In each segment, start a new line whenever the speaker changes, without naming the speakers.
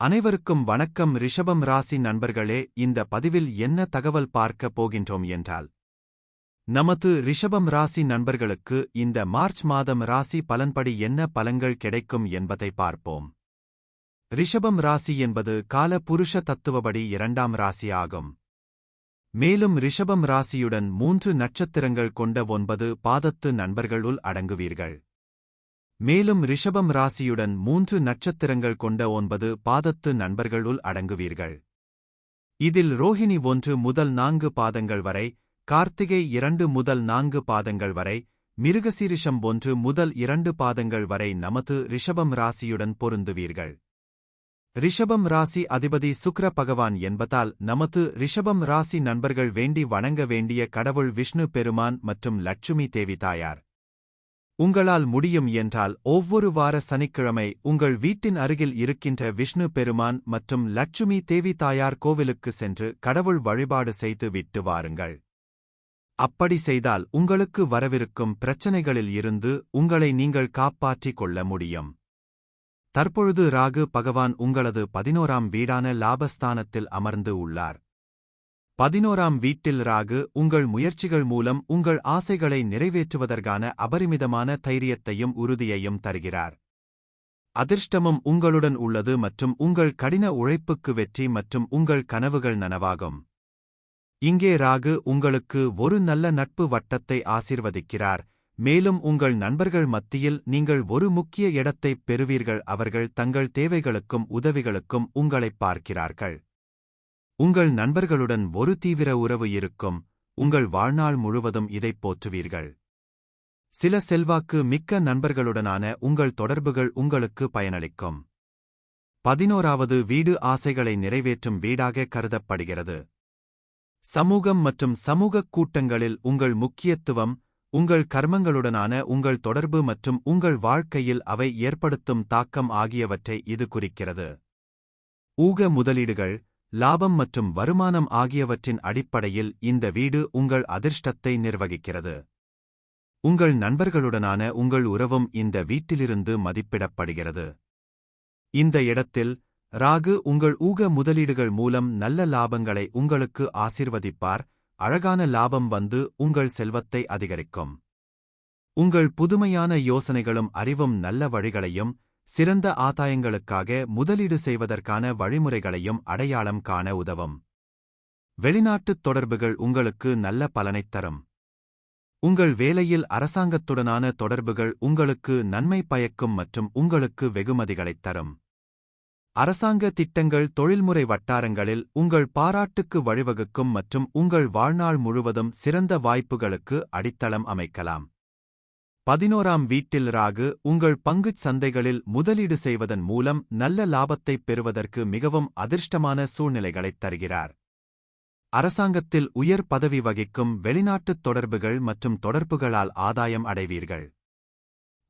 அனைவருக்கும் வணக்கம். ரிஷபம் ராசி நண்பர்களே, இந்த பதிவில் என்ன தகவல் பார்க்க போகின்றோம் என்றால், நமது ரிஷபம் ராசி நண்பர்களுக்கு இந்த மார்ச் மாதம் ராசி பலன்படி என்ன பலன்கள் கிடைக்கும் என்பதை பார்ப்போம். ரிஷபம் ராசி என்பது கால புருஷ தத்துவப்படி இரண்டாம் ராசி ஆகும். மேலும் ரிஷபம் ராசியுடன் 3 நட்சத்திரங்கள் கொண்ட 9 பாதத்து நண்பர்களுள் அடங்குவீர்கள். மேலும் ரிஷபம் ராசியுடன் 3 நட்சத்திரங்கள் கொண்ட 9 பாதத்து நண்பர்களுள் அடங்குவீர்கள். இதில் ரோஹிணி 1 முதல் 4 பாதங்கள் வரை, கார்த்திகை 2 முதல் 4 பாதங்கள் வரை, மிருகசீரிஷம் 1 முதல் 2 பாதங்கள் வரை நமது ரிஷபம் ராசியுடன் பொருந்துவீர்கள். ரிஷபம் ராசி அதிபதி சுக்கிர பகவான் என்பதால் நமது ரிஷபம் ராசி நண்பர்கள் வேண்டி வணங்க வேண்டிய கடவுள் விஷ்ணு பெருமான் மற்றும் லட்சுமி தேவி தாயார். உங்களால் முடியும் என்றால் ஒவ்வொரு வார சனிக்கிழமை உங்கள் வீட்டின் அருகில் இருக்கின்ற விஷ்ணு பெருமான் மற்றும் லட்சுமி தேவி தாயார் கோவிலுக்கு சென்று கடவுள் வழிபாடு செய்து விட்டு வாருங்கள். அப்படி செய்தால் உங்களுக்கு வரவிருக்கும் பிரச்சனைகளில் இருந்து உங்களை நீங்கள் காப்பாற்றிக் கொள்ள முடியும். தற்பொழுது ராகு பகவான் உங்களது 11ஆம் வீடான லாபஸ்தானத்தில் அமர்ந்து உள்ளார். 11ஆம் வீட்டில் ராகு உங்கள் முயற்சிகள் மூலம் உங்கள் ஆசைகளை நிறைவேற்றுவதற்கான அபரிமிதமான தைரியத்தையும் உறுதியையும் தருகிறார். அதிர்ஷ்டமும் உங்களுடன் உள்ளது மற்றும் உங்கள் கடின உழைப்புக்கு வெற்றி மற்றும் உங்கள் கனவுகள் நனவாகும். இங்கே ராகு உங்களுக்கு ஒரு நல்ல நட்பு வட்டத்தை ஆசீர்வதிக்கிறார். மேலும் உங்கள் நண்பர்கள் மத்தியில் நீங்கள் ஒரு முக்கிய இடத்தைப் பெறுவீர்கள். அவர்கள் தங்கள் தேவைகளுக்கும் உதவிகளுக்கும் உங்களைப் பார்க்கிறார்கள். உங்கள் நண்பர்களுடன் ஒரு தீவிர உறவு இருக்கும். உங்கள் வாழ்நாள் முழுவதும் இதைப் போற்றுவீர்கள். சில செல்வாக்கு மிக்க நண்பர்களுடனான உங்கள் தொடர்புகள் உங்களுக்கு பயனளிக்கும். 11வது வீடு ஆசைகளை நிறைவேற்றும் வீடாக கருதப்படுகிறது. சமூகம் மற்றும் சமூகக் கூட்டங்களில் உங்கள் முக்கியத்துவம், உங்கள் கர்மங்களுடனான உங்கள் தொடர்பு மற்றும் உங்கள் வாழ்க்கையில் அவை ஏற்படுத்தும் தாக்கம் ஆகியவற்றை இது குறிக்கிறது. ஊக முதலீடுகள், லாபம் மற்றும் வருமானம் ஆகியவற்றின் அடிப்படையில் இந்த வீடு உங்கள் அதிர்ஷ்டத்தை நிர்வகிக்கிறது. உங்கள் நண்பர்களுடனான உங்கள் உறவும் இந்த வீட்டிலிருந்து மதிப்பிடப்படுகிறது. இந்த இடத்தில் ராகு உங்கள் ஊக முதலீடுகள் மூலம் நல்ல லாபங்களை உங்களுக்கு ஆசீர்வதிப்பார். அழகான லாபம் வந்து உங்கள் செல்வத்தை அதிகரிக்கும். உங்கள் புதுமையான யோசனைகளும் அறிவும் நல்ல வழிகளையும் சிறந்த ஆதாயங்களுக்காக முதலீடு செய்வதற்கான வழிமுறைகளையும் அடையாளம் காண உதவும். வெளிநாட்டுத் தொடர்புகள் உங்களுக்கு நல்ல பலனைத் தரும். உங்கள் வேலையில் அரசாங்கத்துடனான தொடர்புகள் உங்களுக்கு நன்மை பயக்கும் மற்றும் உங்களுக்கு வெகுமதிகளைத் தரும். அரசாங்க திட்டங்கள் தொழில்முறை வட்டாரங்களில் உங்கள் பாராட்டுக்கு வழிவகுக்கும் மற்றும் உங்கள் வாழ்நாள் முழுவதும் சிறந்த வாய்ப்புகளுக்கு அடித்தளம் அமைக்கலாம். 11ஆம் வீட்டில் ராகு உங்கள் பங்குச் சந்தைகளில் முதலீடு செய்வதன் மூலம் நல்ல லாபத்தைப் பெறுவதற்கு மிகவும் அதிர்ஷ்டமான சூழ்நிலைகளைத் தருகிறார். அரசாங்கத்தில் உயர் பதவி வகிக்கும் வெளிநாட்டுத் தொடர்புகள் மற்றும் தொடர்புகளால் ஆதாயம் அடைவீர்கள்.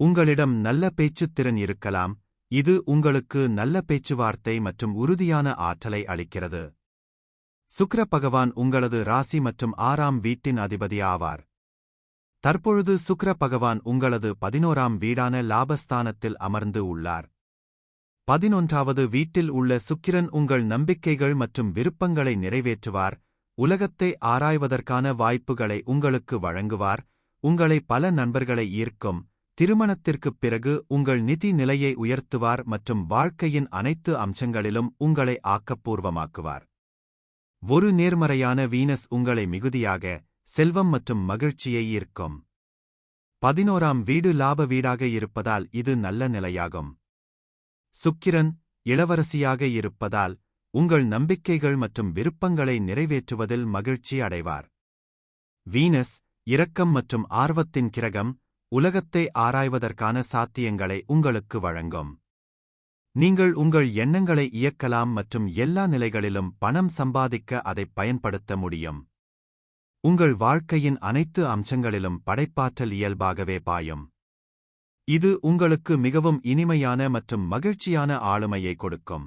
உங்களிடம் நல்ல பேச்சுத்திறன் இருக்கலாம். இது உங்களுக்கு நல்ல பேச்சுவார்த்தை மற்றும் உறுதியான ஆற்றலை அளிக்கிறது. சுக்கிர பகவான் உங்களது ராசி மற்றும் 6ஆம் வீட்டின் அதிபதி ஆவார். தற்பொழுது சுக்கிர பகவான் உங்களது 11ஆம் வீடான லாபஸ்தானத்தில் அமர்ந்து உள்ளார். 11வது வீட்டில் உள்ள சுக்கிரன் உங்கள் நம்பிக்கைகள் மற்றும் விருப்பங்களை நிறைவேற்றுவார். உலகத்தை ஆராய்வதற்கான வாய்ப்புகளை உங்களுக்கு வழங்குவார். உங்களை பல நண்பர்களை ஈர்க்கும். திருமணத்திற்குப் பிறகு உங்கள் நிதி நிலையை உயர்த்துவார் மற்றும் வாழ்க்கையின் அனைத்து அம்சங்களிலும் உங்களை ஆக்கப்பூர்வமாக்குவார். ஒரு நேர்மறையான வீனஸ் உங்களை மிகுதியாக செல்வம் மற்றும் மகிழ்ச்சியை ஈர்க்கும். 11ஆம் வீடு லாப வீடாக இருப்பதால் இது நல்ல நிலையாகும். சுக்கிரன் இளவரசியாக இருப்பதால் உங்கள் நம்பிக்கைகள் மற்றும் விருப்பங்களை நிறைவேற்றுவதில் மகிழ்ச்சி அடைவார். வீனஸ் இரக்கம் மற்றும் ஆர்வத்தின் கிரகம், உலகத்தை ஆராய்வதற்கான சாத்தியங்களை உங்களுக்கு வழங்கும். நீங்கள் உங்கள் எண்ணங்களை இயக்கலாம் மற்றும் எல்லா நிலைகளிலும் பணம் சம்பாதிக்க அதைப் பயன்படுத்த முடியும். உங்கள் வாழ்க்கையின் அனைத்து அம்சங்களிலும் படைப்பாற்றல் இயல்பாகவே பாயும். இது உங்களுக்கு மிகவும் இனிமையான மற்றும் மகிழ்ச்சியான ஆளுமையை கொடுக்கும்.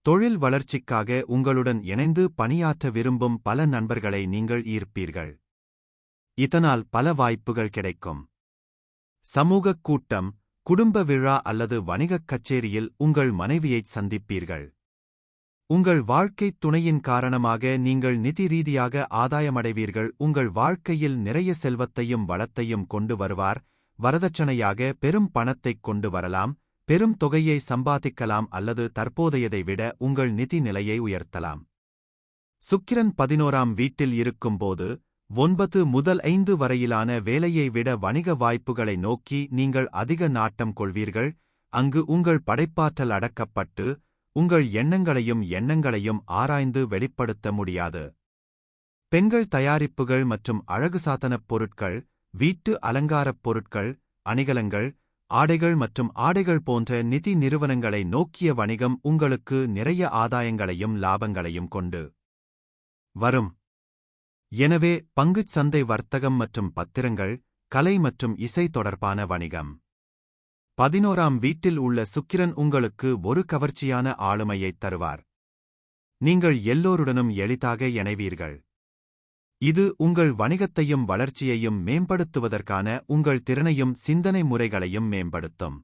தொழில் வளர்ச்சிக்காக உங்களுடன் இணைந்து பணியாற்ற விரும்பும் பல நண்பர்களை நீங்கள் ஈர்ப்பீர்கள். இதனால் பல வாய்ப்புகள் கிடைக்கும். சமூகக் கூட்டம், குடும்ப விழா அல்லது வணிகக் கச்சேரியில் உங்கள் மனைவியைச் சந்திப்பீர்கள். உங்கள் வாழ்க்கைத் துணையின் காரணமாக நீங்கள் நிதி ரீதியாக ஆதாயமடைவீர்கள். உங்கள் வாழ்க்கையில் நிறைய செல்வத்தையும் வளத்தையும் கொண்டு வருவார். வரதட்சணையாக பெரும் பணத்தைக் கொண்டு வரலாம், பெரும் தொகையை சம்பாதிக்கலாம் அல்லது தற்போதையதை விட உங்கள் நிதி நிலையை உயர்த்தலாம். சுக்கிரன் 11ஆம் வீட்டில் இருக்கும்போது 9 முதல் 5 வரையிலான வேலையை விட வணிக வாய்ப்புகளை நோக்கி நீங்கள் அதிக நாட்டம் கொள்வீர்கள். அங்கு உங்கள் படைப்பாற்றல் அடக்கப்பட்டு உங்கள் எண்ணங்களையும் ஆராய்ந்து வெளிப்படுத்த முடியாது. பெண்கள் தயாரிப்புகள் மற்றும் அழகுசாதனப் பொருட்கள், வீட்டு அலங்காரப் பொருட்கள், அணிகலன்கள், ஆடைகள் மற்றும் ஆடைகள் போன்ற நிதி நிறுவனங்களை நோக்கிய வணிகம் உங்களுக்கு நிறைய ஆதாயங்களையும் லாபங்களையும் கொண்டு வரும். எனவே பங்குச் சந்தை வர்த்தகம் மற்றும் பத்திரங்கள், கலை மற்றும் இசை தொடர்பான வணிகம். 11ஆம் வீட்டில் உள்ள சுக்கிரன் உங்களுக்கு ஒரு கவர்ச்சியான ஆளுமையைத் தருவார். நீங்கள் எல்லோருடனும் எளிதாக இணைவீர்கள். இது உங்கள் வணிகத்தையும் வளர்ச்சியையும் மேம்படுத்துவதற்கான உங்கள் திறனையும் சிந்தனை முறைகளையும் மேம்படுத்தும்.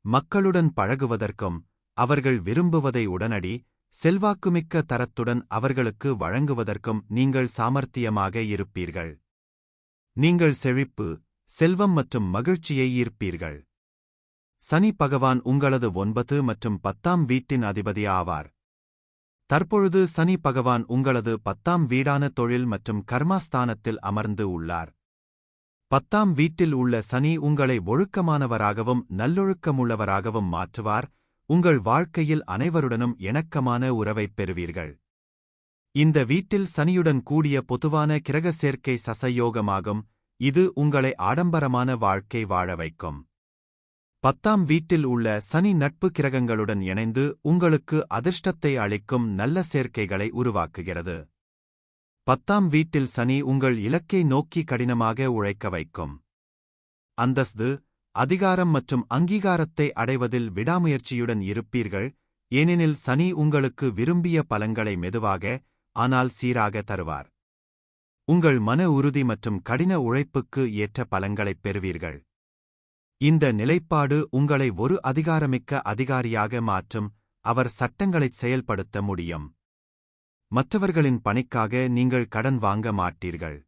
மக்களுடன் பழகுவதற்கும் அவர்கள் விரும்புவதை உடனடி செல்வாக்குமிக்க தரத்துடன் அவர்களுக்கு வழங்குவதற்கும் நீங்கள் சாமர்த்தியமாக இருப்பீர்கள். நீங்கள் செழிப்பு, செல்வம் மற்றும் மகிழ்ச்சியை ஈர்ப்பீர்கள். சனி பகவான் உங்களது 9 மற்றும் 10ஆம் வீட்டின் அதிபதி ஆவார். தற்பொழுது சனி பகவான் உங்களது 10ஆம் வீடான தொழில் மற்றும் கர்மாஸ்தானத்தில் அமர்ந்து உள்ளார். 10ஆம் வீட்டில் உள்ள சனி உங்களை ஒழுக்கமானவராகவும் நல்லொழுக்கமுள்ளவராகவும் மாற்றுவார். உங்கள் வாழ்க்கையில் அனைவருடனும் இணக்கமான உறவைப் பெறுவீர்கள். இந்த வீட்டில் சனியுடன் கூடிய பொதுவான கிரக சேர்க்கை சசயோகமாகும். இது உங்களை ஆடம்பரமான வாழ்க்கை வாழ வைக்கும். 10ஆம் வீட்டில் உள்ள சனி நட்பு கிரகங்களுடன் இணைந்து உங்களுக்கு அதிர்ஷ்டத்தை அளிக்கும் நல்ல சேர்க்கைகளை உருவாக்குகிறது. 10ஆம் வீட்டில் சனி உங்கள் இலக்கை நோக்கி கடினமாக உழைக்க வைக்கும். அந்தஸ்து, அதிகாரம் மற்றும் அங்கீகாரத்தை அடைவதில் விடாமுயற்சியுடன் இருப்பீர்கள். ஏனெனில் சனி உங்களுக்கு விரும்பிய பலன்களை மெதுவாக ஆனால் சீராக தருவார். உங்கள் மன உறுதி மற்றும் கடின உழைப்புக்கு ஏற்ற பலன்களைப் பெறுவீர்கள். இந்த நிலைப்பாடு உங்களை ஒரு அதிகாரமிக்க அதிகாரியாக மாற்றும். அவர் சட்டங்களைச் செயல்படுத்த முடியும். மற்றவர்களின் பணிக்காக நீங்கள் கடன் வாங்க மாட்டீர்கள்.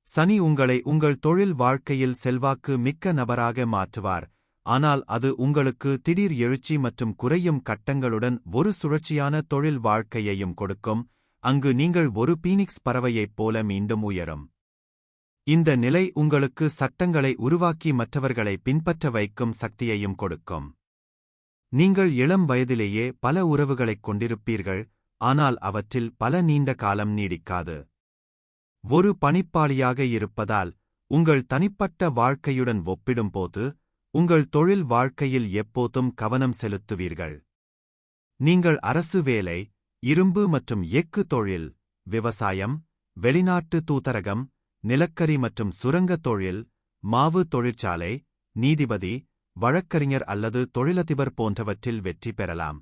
சனி உங்களை உங்கள் தொழில் வாழ்க்கையில் செல்வாக்கு மிக்க நபராக மாற்றுவார். ஆனால் அது உங்களுக்கு திடீர் எழுச்சி மற்றும் குறையும் கட்டங்களுடன் ஒரு சுழற்சியான தொழில் வாழ்க்கையையும் கொடுக்கும். அங்கு நீங்கள் ஒரு பீனிக்ஸ் பறவையைப் போல மீண்டும் உயரும். இந்த நிலை உங்களுக்கு சட்டங்களை உருவாக்கி மற்றவர்களை பின்பற்ற வைக்கும் சக்தியையும் கொடுக்கும். நீங்கள் இளம் வயதிலேயே பல உறவுகளைக் கொண்டிருப்பீர்கள், ஆனால் அவற்றில் பல நீண்ட காலம் நீடிக்காது. ஒரு பணிப்பாளியாக இருப்பதால் உங்கள் தனிப்பட்ட வாழ்க்கையுடன் ஒப்பிடும்போது உங்கள் தொழில் வாழ்க்கையில் எப்போதும் கவனம் செலுத்துவீர்கள். நீங்கள் அரசு வேலை, இரும்பு மற்றும் எஃகு தொழில், விவசாயம், வெளிநாட்டு தூதரகம், நிலக்கரி மற்றும் சுரங்கத் தொழில், மாவு தொழிற்சாலை, நீதிபதி, வழக்கறிஞர் அல்லது தொழிலதிபர் போன்றவற்றில் வெற்றி பெறலாம்.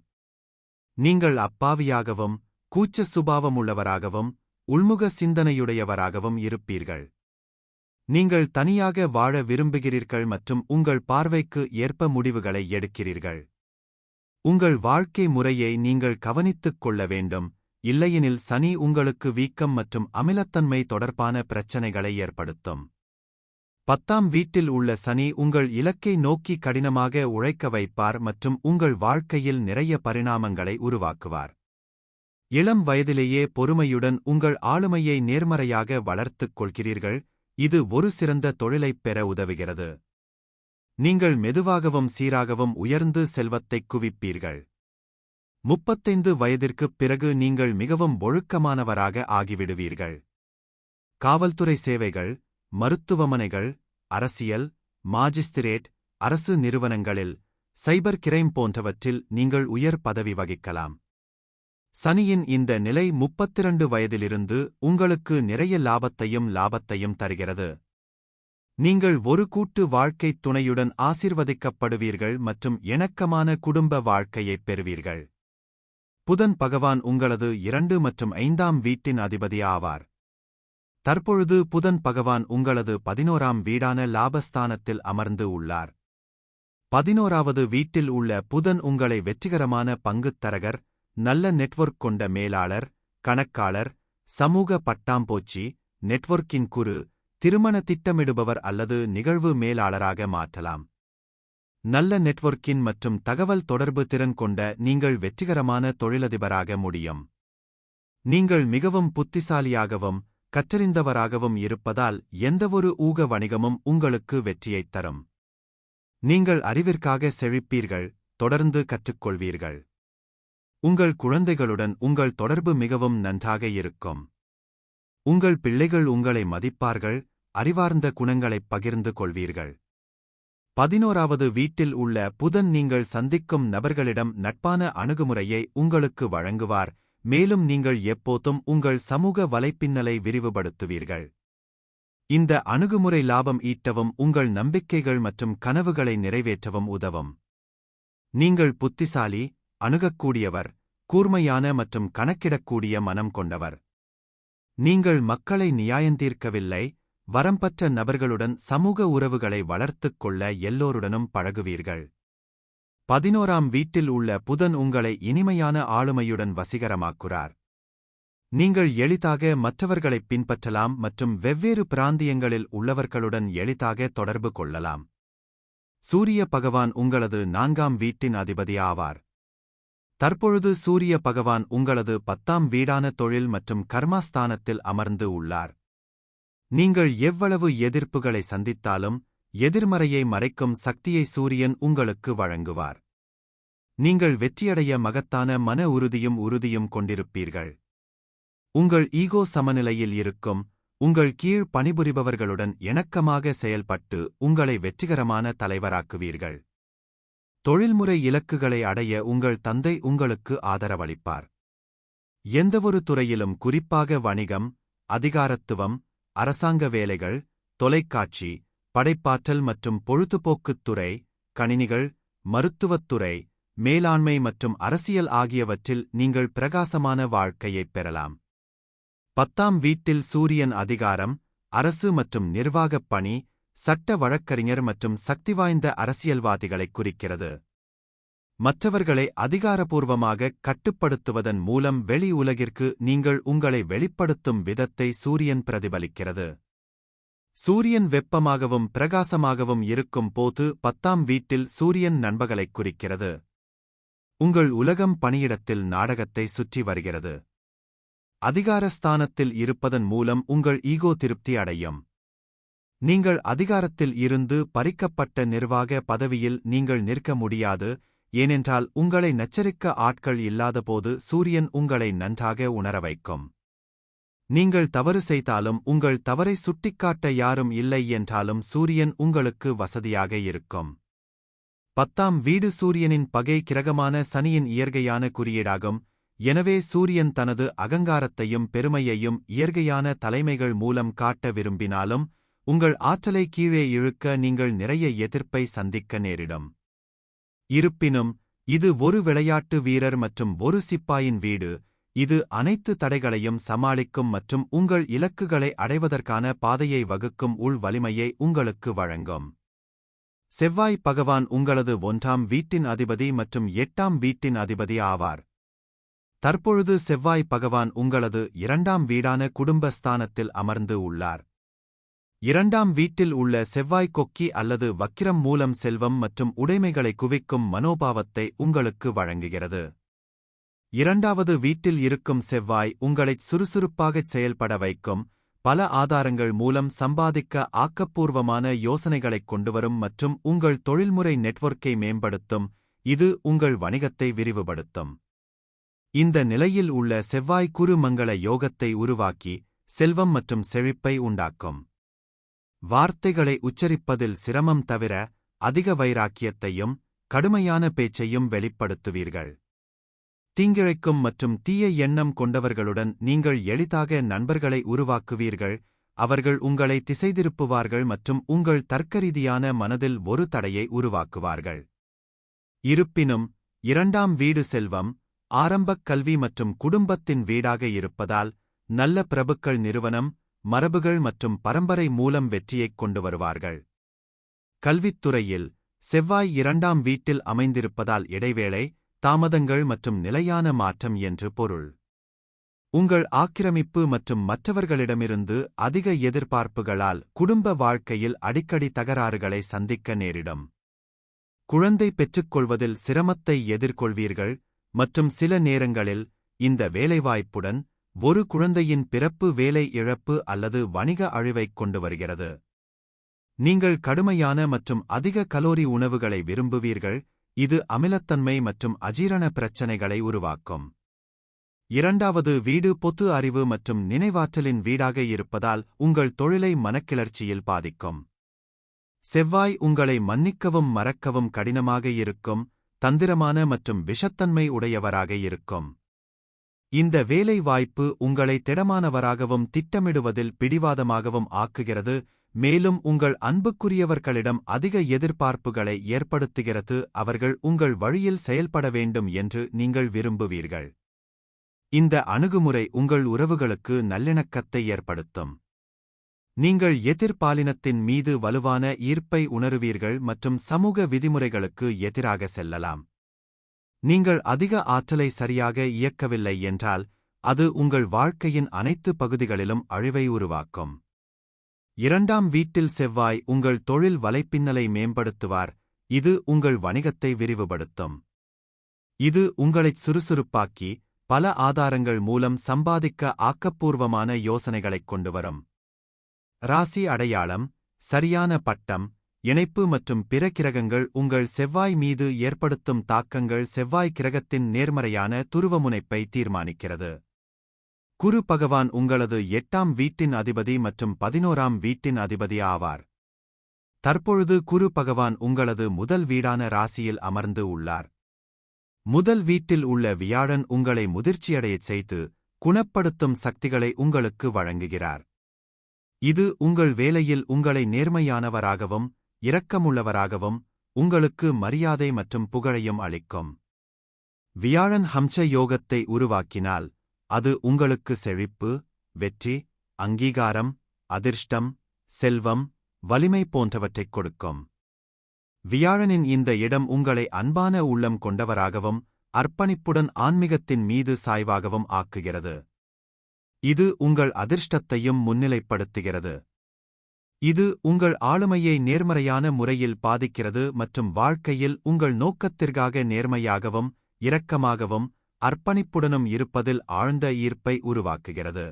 நீங்கள் அப்பாவியாகவும் கூச்ச சுபாவமுள்ளவராகவும் உள்முக சிந்தனையுடையவராகவும் இருப்பீர்கள். நீங்கள் தனியாக வாழ விரும்புகிறீர்கள் மற்றும் உங்கள் பார்வைக்கு ஏற்ப முடிவுகளை எடுக்கிறீர்கள். உங்கள் வாழ்க்கை முறையை நீங்கள் கவனித்துக் கொள்ள வேண்டும், இல்லையெனில் சனி உங்களுக்கு வீக்கம் மற்றும் அமிலத்தன்மை தொடர்பான பிரச்சனைகளை ஏற்படுத்தும். 10ஆம் வீட்டில் உள்ள சனி உங்கள் இலக்கை நோக்கி கடினமாக உழைக்க வைப்பார் மற்றும் உங்கள் வாழ்க்கையில் நிறைய பரிணாமங்களை உருவாக்குவார். இளம் வயதிலேயே பொறுமையுடன் உங்கள் ஆளுமையை நேர்மறையாக வளர்த்துக் கொள்கிறீர்கள். இது ஒரு சிறந்த தொழிலைப் பெற உதவுகிறது. நீங்கள் மெதுவாகவும் சீராகவும் உயர்ந்து செல்வத்தைக் குவிப்பீர்கள். 35 வயதிற்குப் பிறகு நீங்கள் மிகவும் ஒழுக்கமானவராக ஆகிவிடுவீர்கள். காவல்துறை சேவைகள், மருத்துவமனைகள், அரசியல், மாஜிஸ்திரேட், அரசு நிறுவனங்களில், சைபர் கிரைம் போன்றவற்றில் நீங்கள் உயர் பதவி வகிக்கலாம். சனியின் இந்த நிலை 32 வயதிலிருந்து உங்களுக்கு நிறைய லாபத்தையும் தருகிறது. நீங்கள் ஒரு கூட்டு வாழ்க்கைத் துணையுடன் ஆசீர்வதிக்கப்படுவீர்கள் மற்றும் இணக்கமான குடும்ப வாழ்க்கையைப் பெறுவீர்கள். புதன் பகவான் உங்களது 2 மற்றும் 5ஆம் வீட்டின் அதிபதி ஆவார். தற்பொழுது புதன் பகவான் உங்களது 11ஆம் வீடான லாபஸ்தானத்தில் அமர்ந்து உள்ளார். 11வது வீட்டில் உள்ள புதன் உங்களை வெற்றிகரமான பங்குத்தரகர், நல்ல நெட்வொர்க் கொண்ட மேலாளர், கணக்காளர், சமூக பட்டாம்பூச்சி, நெட்வொர்க்கின் குரு, திருமண திட்டமிடுபவர் அல்லது நிகழ்வு மேலாளராக மாற்றலாம். நல்ல நெட்வொர்க்கின் மற்றும் தகவல் தொடர்பு திறன் கொண்ட நீங்கள் வெற்றிகரமான தொழிலதிபராக முடியும். நீங்கள் மிகவும் புத்திசாலியாகவும் கற்றறிந்தவராகவும் இருப்பதால் எந்தவொரு ஊக வணிகமும் உங்களுக்கு வெற்றியைத் தரும். நீங்கள் அறிவிற்காக செழிப்பீர்கள், தொடர்ந்து கற்றுக்கொள்வீர்கள். உங்கள் குழந்தைகளுடன் உங்கள் தொடர்பு மிகவும் நன்றாக இருக்கும். உங்கள் பிள்ளைகள் உங்களை மதிப்பார்கள், அறிவார்ந்த குணங்களைப் பகிர்ந்து கொள்வீர்கள். 11வது வீட்டில் உள்ள புதன் நீங்கள் சந்திக்கும் நபர்களிடம் நட்பான அணுகுமுறையை உங்களுக்கு வழங்குவார், மேலும் நீங்கள் எப்போதும் உங்கள் சமூக வலைப்பின்னலை விரிவுபடுத்துவீர்கள். இந்த அணுகுமுறை லாபம் ஈட்டவும் உங்கள் நம்பிக்கைகள் மற்றும் கனவுகளை நிறைவேற்றவும் உதவும். நீங்கள் புத்திசாலி, அணுகக்கூடியவர், கூர்மையான மற்றும் கணக்கிடக்கூடிய மனம் கொண்டவர். நீங்கள் மக்களை நியாயந்தீர்க்கவில்லை, வரம்பற்ற நபர்களுடன் சமூக உறவுகளை வளர்த்துக் கொள்ள எல்லோருடனும் பழகுவீர்கள். 11ஆம் வீட்டில் உள்ள புதன் உங்களை இனிமையான ஆளுமையுடன் வசீகரமாக்குறார். நீங்கள் எளிதாக மற்றவர்களைப் பின்பற்றலாம் மற்றும் வெவ்வேறு பிராந்தியங்களில் உள்ளவர்களுடன் எளிதாக தொடர்பு கொள்ளலாம். சூரிய பகவான் உங்களது 4ஆம் வீட்டின் அதிபதி ஆவார். தற்பொழுது சூரிய பகவான் உங்களது 10ஆம் வீடான தொழில் மற்றும் கர்மாஸ்தானத்தில் அமர்ந்து உள்ளார். நீங்கள் எவ்வளவு எதிர்ப்புகளை சந்தித்தாலும் எதிர்மறையை மறைக்கும் சக்தியை சூரியன் உங்களுக்கு வழங்குவார். நீங்கள் வெற்றியடைய மகத்தான மன உறுதியும் கொண்டிருப்பீர்கள். உங்கள் ஈகோ சமநிலையில் இருக்கும், உங்கள் கீழ் பணிபுரிபவர்களுடன் இணக்கமாக செயல்பட்டு உங்களை வெற்றிகரமான தலைவராக்குவீர்கள். தொழில்முறை இலக்குகளை அடைய உங்கள் தந்தை உங்களுக்கு ஆதரவளிப்பார். எந்தவொரு துறையிலும், குறிப்பாக வணிகம், அதிகாரத்துவம், அரசாங்க வேலைகள், தொலைக்காட்சி, படைப்பாற்றல் மற்றும் பொழுதுபோக்குத் துறை, கணினிகள், மருத்துவத்துறை, மேலாண்மை மற்றும் அரசியல் ஆகியவற்றில் நீங்கள் பிரகாசமான வாழ்க்கையைப் பெறலாம். 10ஆம் வீட்டில் சூரியன் அதிகாரம், அரசு மற்றும் நிர்வாகப் பணி, சட்ட வழக்கறிஞர் மற்றும் சக்திவாய்ந்த அரசியல்வாதிகளைக் குறிக்கிறது. மற்றவர்களை அதிகாரப்பூர்வமாக கட்டுப்படுத்துவதன் மூலம் வெளி உலகிற்கு நீங்கள் உங்களை வெளிப்படுத்தும் விதத்தை சூரியன் பிரதிபலிக்கிறது. சூரியன் வெப்பமாகவும் பிரகாசமாகவும் இருக்கும் போது 10ஆம் வீட்டில் சூரியன் நண்பகளைக் குறிக்கிறது. உங்கள் உலகம் பணியிடத்தில் நாடகத்தை சுற்றி வருகிறது. அதிகாரஸ்தானத்தில் இருப்பதன் மூலம் உங்கள் ஈகோ திருப்தி அடையும். நீங்கள் அதிகாரத்தில் இருந்து பறிக்கப்பட்ட நிர்வாக பதவியில் நீங்கள் நிற்க முடியாது, ஏனென்றால் உங்களை நச்சரிக்க ஆட்கள் இல்லாதபோது சூரியன் உங்களை நன்றாக உணர வைக்கும். நீங்கள் தவறு செய்தாலும் உங்கள் தவறை சுட்டிக்காட்ட யாரும் இல்லை என்றாலும் சூரியன் உங்களுக்கு வசதியாக இருக்கும். 10ஆம் வீடு சூரியனின் பகை கிரகமான சனியின் இயற்கையான குறியீடாகும். எனவே சூரியன் தனது அகங்காரத்தையும் பெருமையையும் இயற்கையான தலைமைகள் மூலம் காட்ட விரும்பினாலும் உங்கள் ஆற்றலை கீழே இழுக்க நீங்கள் நிறைய எதிர்ப்பை சந்திக்க நேரிடும். இருப்பினும் இது ஒரு விளையாட்டு வீரர் மற்றும் ஒரு சிப்பாயின் வீடு, இது அனைத்து தடைகளையும் சமாளிக்கும் மற்றும் உங்கள் இலக்குகளை அடைவதற்கான பாதையை வகுக்கும் உள் வலிமையை உங்களுக்கு வழங்கும். செவ்வாய் பகவான் உங்களது 1ஆம் வீட்டின் அதிபதி மற்றும் 8ஆம் வீட்டின் அதிபதி ஆவார். தற்பொழுது செவ்வாய் பகவான் உங்களது 2ஆம் வீடான குடும்பஸ்தானத்தில் அமர்ந்து உள்ளார். 2ஆம் வீட்டில் உள்ள செவ்வாய் கொக்கி அல்லது வக்கிரம் மூலம் செல்வம் மற்றும் உடைமைகளை குவிக்கும் மனோபாவத்தை உங்களுக்கு வழங்குகிறது. 2வது வீட்டில் இருக்கும் செவ்வாய் உங்களைச் சுறுசுறுப்பாகச் செயல்பட வைக்கும், பல ஆதாரங்கள் மூலம் சம்பாதிக்க ஆக்கப்பூர்வமான யோசனைகளைக் கொண்டுவரும் மற்றும் உங்கள் தொழில்முறை நெட்வொர்க்கை மேம்படுத்தும், இது உங்கள் வணிகத்தை விரிவுபடுத்தும். இந்த நிலையில் உள்ள செவ்வாய் குரு மங்கள யோகத்தை உருவாக்கி செல்வம் மற்றும் செழிப்பை உண்டாக்கும். வார்த்தைகளை உச்சரிப்பதில் சிரமம் தவிர அதிக வைராக்கியத்தையும் கடுமையான பேச்சையும் வெளிப்படுத்துவீர்கள். தீங்கிழைக்கும் மற்றும் தீய எண்ணம் கொண்டவர்களுடன் நீங்கள் எளிதாக நண்பர்களை உருவாக்குவீர்கள், அவர்கள் உங்களை திசைதிருப்புவார்கள் மற்றும் உங்கள் தர்க்கரீதியான மனதில் ஒரு தடையை உருவாக்குவார்கள். இருப்பினும் 2ஆம் வீடு செல்வம், ஆரம்பக் கல்வி மற்றும் குடும்பத்தின் வீடாக இருப்பதால் நல்ல பிரபுக்கள் நிறுவனம், மரபுகள் மற்றும் பரம்பரை மூலம் வெற்றியைக் கொண்டு வருவார்கள். கல்வித்துறையில் செவ்வாய் 2ஆம் வீட்டில் அமைந்திருப்பதால் இடைவேளை, தாமதங்கள் மற்றும் நிலையான மாற்றம் என்று பொருள். உங்கள் ஆக்கிரமிப்பு மற்றும் மற்றவர்களிடமிருந்து அதிக எதிர்பார்ப்புகளால் குடும்ப வாழ்க்கையில் அடிக்கடி தகராறுகளை சந்திக்க நேரிடும். குழந்தை பெற்றுக்கொள்வதில் சிரமத்தை எதிர்கொள்வீர்கள் மற்றும் சில நேரங்களில் இந்த வேலைவாய்ப்புடன் ஒரு குழந்தையின் பிறப்பு வேலை இழப்பு அல்லது வணிக அழிவைக் கொண்டு வருகிறது. நீங்கள் கடுமையான மற்றும் அதிக கலோரி உணவுகளை விரும்புவீர்கள், இது அமிலத்தன்மை மற்றும் அஜீரண பிரச்சனைகளை உருவாக்கும். 2வது வீடு பொது அறிவு மற்றும் நினைவாற்றலின் வீடாக இருப்பதால் உங்கள் தொழிலை மனக்கிளர்ச்சியில் பாதிக்கும். செவ்வாய் உங்களை மன்னிக்கவும் மறக்கவும் கடினமாக இருக்கும், தந்திரமான மற்றும் விஷத்தன்மை உடையவராக இருக்கும். இந்த வேலை வாய்ப்பு உங்களை திடமானவராகவும் திட்டமிடுவதில் பிடிவாதமாகவும் ஆக்குகிறது, மேலும் உங்கள் அன்புக்குரியவர்களிடம் அதிக எதிர்பார்ப்புகளை ஏற்படுத்துகிறது. அவர்கள் உங்கள் வழியில் செயல்பட வேண்டும் என்று நீங்கள் விரும்புவீர்கள். இந்த அணுகுமுறை உங்கள் உறவுகளுக்கு நல்லிணக்கத்தை ஏற்படுத்தும். நீங்கள் எதிர்பாலினத்தின் மீது வலுவான ஈர்ப்பை உணருவீர்கள் மற்றும் சமூக விதிமுறைகளுக்கு எதிராக செல்லலாம். நீங்கள் அதிக ஆற்றலை சரியாக இயக்கவில்லை என்றால் அது உங்கள் வாழ்க்கையின் அனைத்து பகுதிகளிலும் அழிவை உருவாக்கும். 2ஆம் வீட்டில் செவ்வாய் உங்கள் தொழில் வலைப்பின்னலை மேம்படுத்துவார், இது உங்கள் வணிகத்தை விரிவுபடுத்தும். இது உங்களைச் சுறுசுறுப்பாக்கி பல ஆதாரங்கள் மூலம் சம்பாதிக்க ஆக்கப்பூர்வமான யோசனைகளைக் கொண்டுவரும். ராசி அடையாளம், சரியான பட்டம், இணைப்பு மற்றும் பிற கிரகங்கள் உங்கள் செவ்வாய் மீது ஏற்படுத்தும் தாக்கங்கள் செவ்வாய் கிரகத்தின் நேர்மறையான துருவமுனைப்பை தீர்மானிக்கிறது. குரு பகவான் உங்களது 8ஆம் வீட்டின் அதிபதி மற்றும் 11ஆம் வீட்டின் அதிபதி ஆவார். தற்பொழுது குரு பகவான் உங்களது முதல் வீடான ராசியில் அமர்ந்து உள்ளார். முதல் வீட்டில் உள்ள வியாழன் உங்களை முதிர்ச்சியடையச் செய்து குணப்படுத்தும் சக்திகளை உங்களுக்கு வழங்குகிறார். இது உங்கள் வேலையில் உங்களை நேர்மையானவராகவும் இரக்கமுள்ளவராகவும் உங்களுக்கு மரியாதை மற்றும் புகழையும் அளிக்கும். வியாழன் ஹம்ச யோகத்தை உருவாக்கினால் அது உங்களுக்கு செழிப்பு, வெற்றி, அங்கீகாரம், அதிர்ஷ்டம், செல்வம், வலிமை போன்றவற்றைக் கொடுக்கும். வியாழனின் இந்த இடம் உங்களை அன்பான உள்ளம் கொண்டவராகவும் அர்ப்பணிப்புடன் ஆன்மீகத்தின் மீது சாய்வாகவும் ஆக்குகிறது. இது உங்கள் அதிர்ஷ்டத்தையும் முன்னிலைப்படுத்துகிறது. இது உங்கள் ஆளுமையை நேர்மறையான முறையில் பாதிக்கிறது மற்றும் வாழ்க்கையில் உங்கள் நோக்கத்திற்காக நேர்மையாகவும் இரக்கமாகவும் அர்ப்பணிப்புடனும் இருப்பதில் ஆழ்ந்த ஈர்ப்பை உருவாக்குகிறது.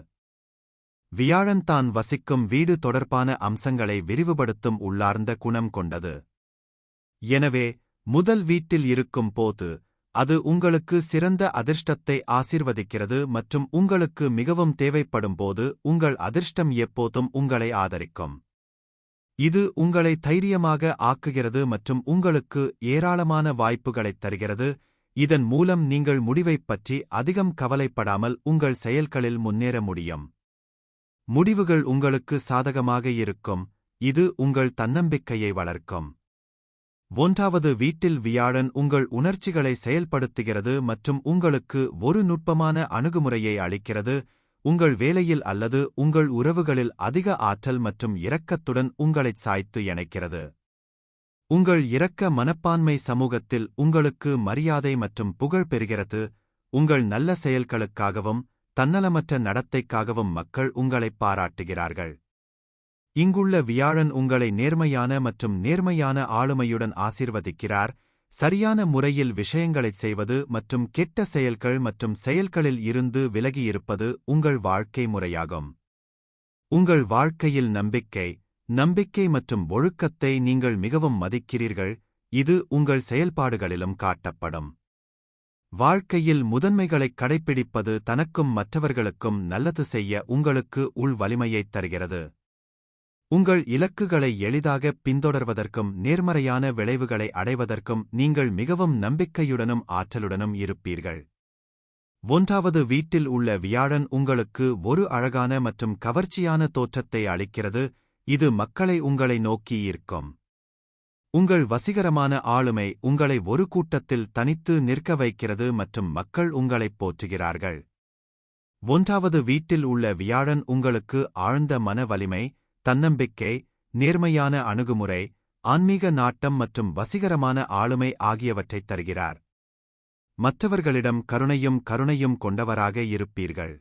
வியாழன் தான் வசிக்கும் வீடு தொடர்பான அம்சங்களை விரிவுபடுத்தும் உள்ளார்ந்த குணம் கொண்டது. எனவே முதல் வீட்டில் இருக்கும் போது அது உங்களுக்கு சிறந்த அதிர்ஷ்டத்தை ஆசீர்வதிக்கிறது மற்றும் உங்களுக்கு மிகவும் தேவைப்படும் போது உங்கள் அதிர்ஷ்டம் எப்போதும் உங்களை ஆதரிக்கும். இது உங்களை தைரியமாக ஆக்குகிறது மற்றும் உங்களுக்கு ஏராளமான வாய்ப்புகளைத் தருகிறது. இதன் மூலம் நீங்கள் முடிவைப் பற்றி அதிகம் கவலைப்படாமல் உங்கள் செயல்களில் முன்னேற முடியும். முடிவுகள் உங்களுக்கு சாதகமாக இருக்கும், இது உங்கள் தன்னம்பிக்கையை வளர்க்கும். 1வது வீட்டில் வியாழன் உங்கள் உணர்ச்சிகளை செயல்படுத்துகிறது மற்றும் உங்களுக்கு ஒரு நுட்பமான அணுகுமுறையை அளிக்கிறது, உங்கள் வேலையில் அல்லது உங்கள் உறவுகளில் அதிக ஆற்றல் மற்றும் இரக்கத்துடன் உங்களைச் சாய்த்து இணைக்கிறது. உங்கள் இரக்க மனப்பான்மை சமூகத்தில் உங்களுக்கு மரியாதை மற்றும் புகழ் பெறுகிறது, உங்கள் நல்ல செயல்களுக்காகவும் தன்னலமற்ற நடத்தைக்காகவும் மக்கள் உங்களைப் பாராட்டுகிறார்கள். இங்குள்ள வியாழன் உங்களை நேர்மையான மற்றும் நேர்மையான ஆளுமையுடன் ஆசீர்வதிக்கிறார், சரியான முறையில் விஷயங்களைச் செய்வது மற்றும் கெட்ட செயல்கள் மற்றும் செயல்களில் இருந்து விலகியிருப்பது உங்கள் வாழ்க்கை முறையாகும். உங்கள் வாழ்க்கையில் நம்பிக்கை மற்றும் ஒழுக்கத்தை நீங்கள் மிகவும் மதிக்கிறீர்கள், இது உங்கள் செயல்பாடுகளிலும் காட்டப்படும். வாழ்க்கையில் முதன்மைகளைக் கடைப்பிடிப்பது தனக்கும் மற்றவர்களுக்கும் நல்லது செய்ய உங்களுக்கு உள் வலிமையைத் தருகிறது. உங்கள் இலக்குகளை எளிதாக பின்தொடர்வதற்கும் நேர்மறையான விளைவுகளை அடைவதற்கும் நீங்கள் மிகவும் நம்பிக்கையுடனும் ஆற்றலுடனும் இருப்பீர்கள். 1வது வீட்டில் உள்ள வியாழன் உங்களுக்கு ஒரு அழகான மற்றும் கவர்ச்சியான தோற்றத்தை அளிக்கிறது, இது மக்களை உங்களை நோக்கி ஈர்க்கும். உங்கள் வசீகரமான ஆளுமை உங்களை ஒரு கூட்டத்தில் தனித்து நிற்க வைக்கிறது மற்றும் மக்கள் உங்களைப் போற்றுகிறார்கள். 1வது வீட்டில் உள்ள வியாழன் உங்களுக்கு ஆழ்ந்த மன வலிமை, தன்னம்பிக்கை, நேர்மையான அணுகுமுறை, ஆன்மீக நாட்டம் மற்றும் வசீகரமான ஆளுமை ஆகியவற்றைத் தருகிறார். மற்றவர்களிடம் கருணையும் கொண்டவராக இருப்பீர்கள்.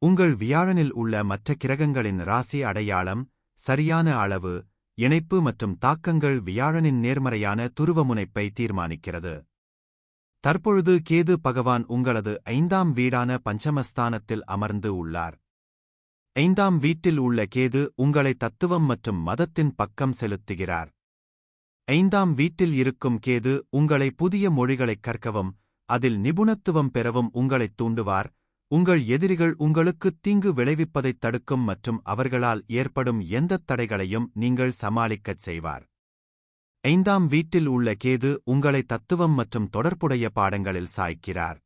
உங்கள் வியாழனில் உள்ள மற்ற கிரகங்களின் ராசி அடையாளம், சரியான அளவு, இணைப்பு மற்றும் தாக்கங்கள் வியாழனின் நேர்மறையான துருவமுனைப்பை தீர்மானிக்கிறது. தற்பொழுது கேது பகவான் உங்களது 5ஆம் வீடான பஞ்சமஸ்தானத்தில் அமர்ந்து உள்ளார். 5ஆம் வீட்டில் உள்ள கேது உங்களை தத்துவம் மற்றும் மதத்தின் பக்கம் செலுத்துகிறார். 5ஆம் வீட்டில் இருக்கும் கேது உங்களை புதிய மொழிகளைக் கற்கவும், அதில் நிபுணத்துவம் பெறவும் உங்களைத் தூண்டுவார். உங்கள் எதிரிகள் உங்களுக்கு தீங்கு விளைவிப்பதைத் தடுக்கும் மற்றும் அவர்களால் ஏற்படும் எந்தத் தடைகளையும் நீங்கள் சமாளிக்கச் செய்வார். 5ஆம் வீட்டில் உள்ள கேது உங்களை தத்துவம் மற்றும் தொடர்புடைய பாடங்களில் சாய்க்கிறார்.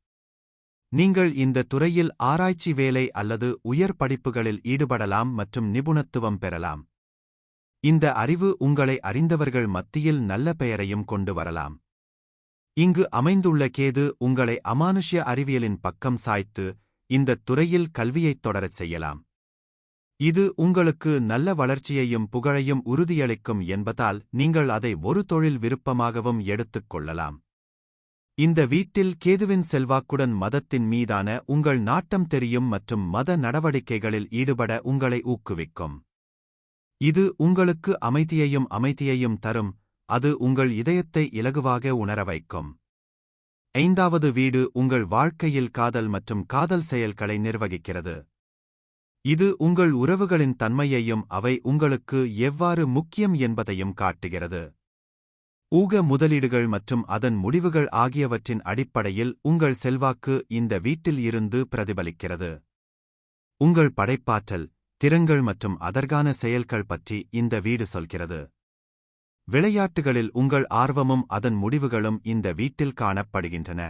நீங்கள் இந்த துறையில் ஆராய்ச்சி வேலை அல்லது உயர் படிப்புகளில் ஈடுபடலாம் மற்றும் நிபுணத்துவம் பெறலாம். இந்த அறிவு உங்களை அறிந்தவர்கள் மத்தியில் நல்ல பெயரையும் கொண்டு வரலாம். இங்கு அமைந்துள்ள கேது உங்களை அமானுஷ்ய அறிவியலின் பக்கம் சாய்த்து, இந்தத் துறையில் கல்வியைத் தொடரச் செய்யலாம். இது உங்களுக்கு நல்ல வளர்ச்சியையும் புகழையும் உறுதியளிக்கும் என்பதால் நீங்கள் அதை ஒரு தொழில் விருப்பமாகவும் எடுத்துக் கொள்ளலாம். இந்த வீட்டில் கேதுவின் செல்வாக்குடன் மதத்தின் மீதான உங்கள் நாட்டம் தெரியும் மற்றும் மத நடவடிக்கைகளில் ஈடுபட உங்களை ஊக்குவிக்கும். இது உங்களுக்கு அமைதியையும் தரும், அது உங்கள் இதயத்தை இலகுவாக உணர வைக்கும். 5வது வீடு உங்கள் வாழ்க்கையில் காதல் மற்றும் காதல் செயல்களை நிர்வகிக்கிறது. இது உங்கள் உறவுகளின் தன்மையையும் அவை உங்களுக்கு எவ்வாறு முக்கியம் என்பதையும் காட்டுகிறது. ஊக முதலீடுகள் மற்றும் அதன் முடிவுகள் ஆகியவற்றின் அடிப்படையில் உங்கள் செல்வாக்கு இந்த வீட்டில் இருந்து பிரதிபலிக்கிறது. உங்கள் படைப்பாற்றல், திறன்கள் மற்றும் அதற்கான செயல்கள் பற்றி இந்த வீடு சொல்கிறது. விளையாட்டுகளில் உங்கள் ஆர்வமும் அதன் முடிவுகளும் இந்த வீட்டில் காணப்படுகின்றன.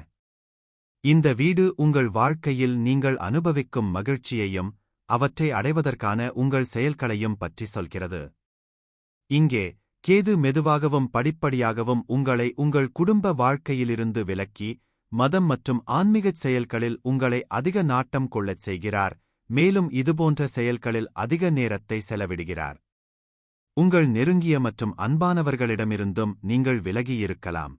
இந்த வீடு உங்கள் வாழ்க்கையில் நீங்கள் அனுபவிக்கும் மகிழ்ச்சியையும் அவற்றை அடைவதற்கான உங்கள் செயல்களையும் பற்றி சொல்கிறது. இங்கே கேது மெதுவாகவும் படிப்படியாகவும் உங்களை உங்கள் குடும்ப வாழ்க்கையிலிருந்து விலக்கி, மதம் மற்றும் ஆன்மீகச் செயல்களில் உங்களை அதிக நாட்டம் கொள்ளச் செய்கிறார், மேலும் இதுபோன்ற செயல்களில் அதிக நேரத்தை செலவிடுகிறார். உங்கள் நெருங்கிய மற்றும் அன்பானவர்களிடமிருந்தும் நீங்கள் விலகியிருக்கலாம்.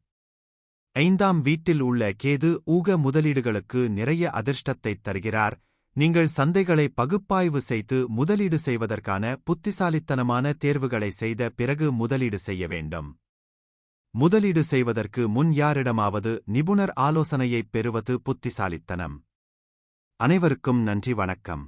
5ஆம் வீட்டில் உள்ள கேது ஊக முதலீடுகளுக்கு நிறைய அதிர்ஷ்டத்தைத் தருகிறார். நீங்கள் சந்தைகளை பகுப்பாய்வு செய்து முதலீடு செய்வதற்கான புத்திசாலித்தனமான தேர்வுகளை செய்த பிறகு முதலீடு செய்ய வேண்டும். முதலீடு செய்வதற்கு முன் யாரிடமாவது நிபுணர் ஆலோசனையைப் பெறுவது புத்திசாலித்தனம். அனைவருக்கும் நன்றி, வணக்கம்.